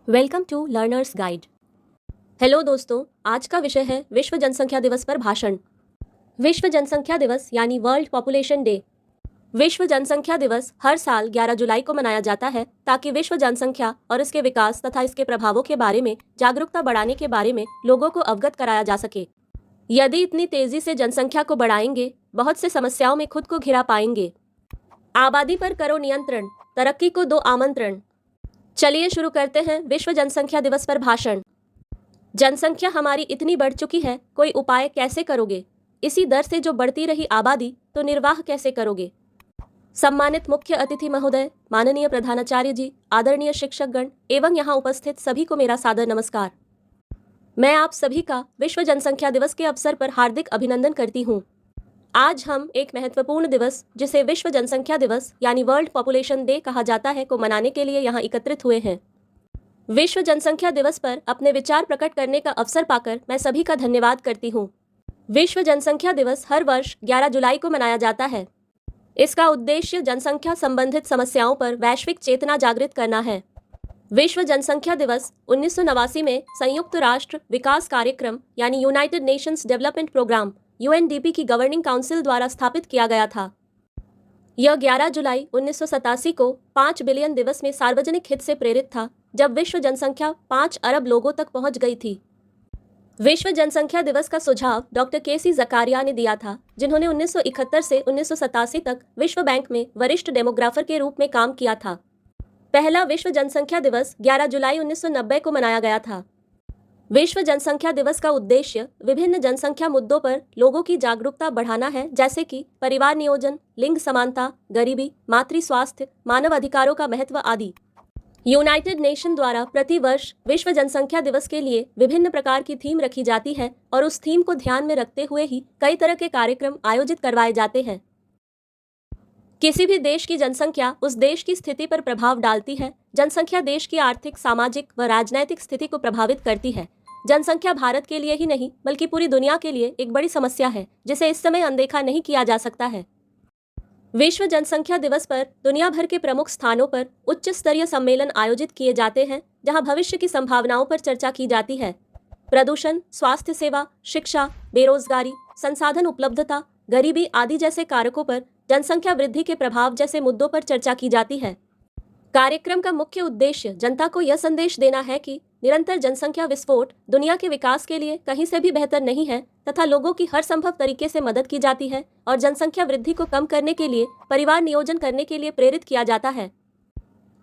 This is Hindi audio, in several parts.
Welcome to learners guide. Hello दोस्तों, आज का विषय है विश्व जनसंख्या दिवस पर भाषण। विश्व जनसंख्या दिवस यानी वर्ल्ड पॉपुलेशन डे। विश्व जनसंख्या दिवस हर साल 11 जुलाई को मनाया जाता है ताकि विश्व जनसंख्या और इसके विकास तथा इसके प्रभावों के बारे में जागरूकता बढ़ाने के बारे में लोगों को अवगत कराया जा सके। यदि इतनी तेजी से जनसंख्या को बढ़ाएंगे, बहुत से समस्याओं में खुद को घिरा पाएंगे। आबादी पर करो नियंत्रण, तरक्की को दो आमंत्रण। चलिए शुरू करते हैं विश्व जनसंख्या दिवस पर भाषण। जनसंख्या हमारी इतनी बढ़ चुकी है, कोई उपाय कैसे करोगे? इसी दर से जो बढ़ती रही आबादी, तो निर्वाह कैसे करोगे? सम्मानित मुख्य अतिथि महोदय, माननीय प्रधानाचार्य जी, आदरणीय शिक्षकगण एवं यहाँ उपस्थित सभी को मेरा सादर नमस्कार। मैं आप सभी का विश्व जनसंख्या दिवस के अवसर पर हार्दिक अभिनंदन करती हूँ। आज हम एक महत्वपूर्ण दिवस, जिसे विश्व जनसंख्या दिवस यानी वर्ल्ड पॉपुलेशन डे कहा जाता है, को मनाने के लिए यहाँ एकत्रित हुए हैं। विश्व जनसंख्या दिवस पर अपने विचार प्रकट करने का अवसर पाकर मैं सभी का धन्यवाद करती हूँ। विश्व जनसंख्या दिवस हर वर्ष 11 जुलाई को मनाया जाता है। इसका उद्देश्य जनसंख्या संबंधित समस्याओं पर वैश्विक चेतना जागृत करना है। विश्व जनसंख्या दिवस 1989 में संयुक्त राष्ट्र विकास कार्यक्रम यानी United Nations development programme UNDP की गवर्निंग काउंसिल द्वारा स्थापित किया गया था। यह 11 जुलाई 1987 को 5 बिलियन दिवस में सार्वजनिक हित से प्रेरित था, जब विश्व जनसंख्या 5 अरब लोगों तक पहुंच गई थी। विश्व जनसंख्या दिवस का सुझाव डॉक्टर KC ज़कारिया ने दिया था, जिन्होंने 1971 से 1987 तक विश्व बैंक में वरिष्ठ डेमोग्राफर के रूप में काम किया था। पहला विश्व जनसंख्या दिवस 11 जुलाई 1990 को मनाया गया था। विश्व जनसंख्या दिवस का उद्देश्य विभिन्न जनसंख्या मुद्दों पर लोगों की जागरूकता बढ़ाना है, जैसे कि परिवार नियोजन, लिंग समानता, गरीबी, मातृ स्वास्थ्य, मानव अधिकारों का महत्व आदि। यूनाइटेड नेशन द्वारा प्रति वर्ष विश्व जनसंख्या दिवस के लिए विभिन्न प्रकार की थीम रखी जाती है और उस थीम को ध्यान में रखते हुए ही कई तरह के कार्यक्रम आयोजित करवाए जाते हैं। किसी भी देश की जनसंख्या उस देश की स्थिति पर प्रभाव डालती है। जनसंख्या देश की आर्थिक, सामाजिक व राजनैतिक स्थिति को प्रभावित करती है। जनसंख्या भारत के लिए ही नहीं बल्कि पूरी दुनिया के लिए एक बड़ी समस्या है, जिसे इस समय अनदेखा नहीं किया जा सकता है। विश्व जनसंख्या दिवस पर दुनिया भर के प्रमुख स्थानों पर उच्च स्तरीय सम्मेलन आयोजित किए जाते हैं, जहां भविष्य की संभावनाओं पर चर्चा की जाती है। प्रदूषण, स्वास्थ्य सेवा, शिक्षा, बेरोजगारी, संसाधन उपलब्धता, गरीबी आदि जैसे कारकों पर जनसंख्या वृद्धि के प्रभाव जैसे मुद्दों पर चर्चा की जाती है। कार्यक्रम का मुख्य उद्देश्य जनता को यह संदेश देना है कि निरंतर जनसंख्या विस्फोट दुनिया के विकास के लिए कहीं से भी बेहतर नहीं है तथा लोगों की हर संभव तरीके से मदद की जाती है और जनसंख्या वृद्धि को कम करने के लिए परिवार नियोजन करने के लिए प्रेरित किया जाता है।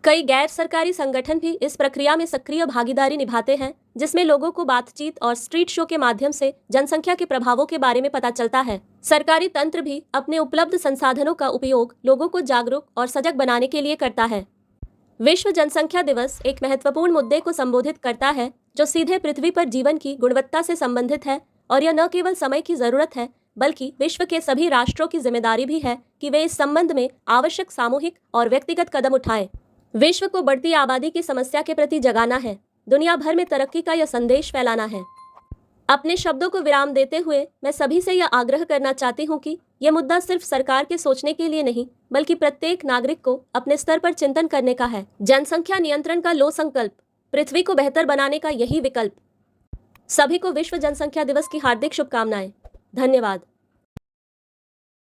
कई गैर सरकारी संगठन भी इस प्रक्रिया में सक्रिय भागीदारी निभाते हैं, जिसमें लोगों को बातचीत और स्ट्रीट शो के माध्यम से जनसंख्या के प्रभावों के बारे में पता चलता है। सरकारी तंत्र भी अपने उपलब्ध संसाधनों का उपयोग लोगों को जागरूक और सजग बनाने के लिए करता है। विश्व जनसंख्या दिवस एक महत्वपूर्ण मुद्दे को संबोधित करता है, जो सीधे पृथ्वी पर जीवन की गुणवत्ता से संबंधित है, और यह न केवल समय की जरूरत है बल्कि विश्व के सभी राष्ट्रों की जिम्मेदारी भी है कि वे इस संबंध में आवश्यक सामूहिक और व्यक्तिगत कदम उठाएं। विश्व को बढ़ती आबादी की समस्या के प्रति जगाना है, दुनिया भर में तरक्की का यह संदेश फैलाना है। अपने शब्दों को विराम देते हुए मैं सभी से यह आग्रह करना चाहती हूँ कि यह मुद्दा सिर्फ सरकार के सोचने के लिए नहीं बल्कि प्रत्येक नागरिक को अपने स्तर पर चिंतन करने का है। जनसंख्या नियंत्रण का लो संकल्प, पृथ्वी को बेहतर बनाने का यही विकल्प। सभी को विश्व जनसंख्या दिवस की हार्दिक शुभकामनाएं। धन्यवाद।